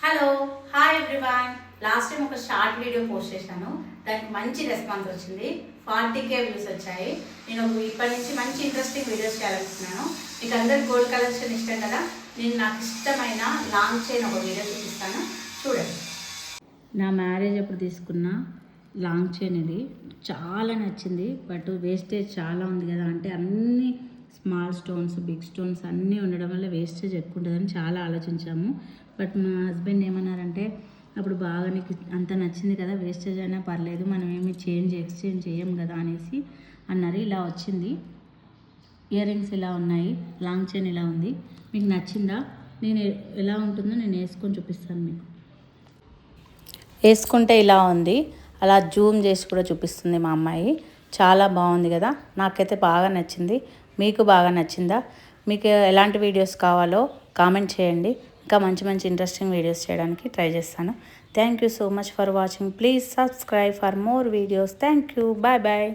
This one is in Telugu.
Hello hi everyone. Last time ఒక షార్ట్ వీడియో పోస్ట్ చేశాను, దానికి మంచి రెస్పాన్స్ వచ్చింది. 40K వ్యూస్ వచ్చాయి. నేను ఇప్పటి నుంచి మంచి ఇంట్రెస్టింగ్ వీడియోస్ చేయాలనుకుంటున్నాను. మీకు అందరికి గోల్డ్ కలెక్షన్ ఇష్టం కదా, నేను నాకు ఇష్టమైన లాంగ్ చైన్ ఒక వీడియో చూపిస్తాను, చూడండి. నా మ్యారేజ్ అప్పుడు తీసుకున్న లాంగ్ చైన్ ఇది చాలా నచ్చింది. బట్ వేస్టేజ్ చాలా ఉంది కదా, అంటే అన్ని స్మాల్ స్టోన్స్ బిగ్ స్టోన్స్ అన్నీ ఉండడం వల్ల వేస్టేజ్ ఎక్కువ ఉంటుందని చాలా ఆలోచించాము. బట్ మా హస్బెండ్ ఏమన్నారంటే, అప్పుడు బాగా నీకు అంత నచ్చింది కదా, వేస్టేజ్ అయినా పర్లేదు, మనం ఏమి ఎక్స్చేంజ్ చేయం కదా అనేసి అన్నారు. ఇలా వచ్చింది. ఇయర్ రింగ్స్ ఇలా ఉన్నాయి, లాంగ్ చైన్ ఇలా ఉంది. మీకు నచ్చిందా? నేను ఎలా ఉంటుందో నేను వేసుకొని చూపిస్తాను మీకు. వేసుకుంటే ఇలా ఉంది, అలా జూమ్ చేసి కూడా చూపిస్తుంది మా అమ్మాయి. చాలా బాగుంది కదా, నాకైతే బాగా నచ్చింది. మీకు బాగా నచ్చిందా? మీకు ఎలాంటి వీడియోస్ కావాలో కామెంట్ చేయండి. ఇంకా మంచి మంచి ఇంట్రెస్టింగ్ వీడియోస్ చేయడానికి ట్రై చేస్తాను. Thank you so much for watching. Please subscribe for more videos. Thank you. Bye bye.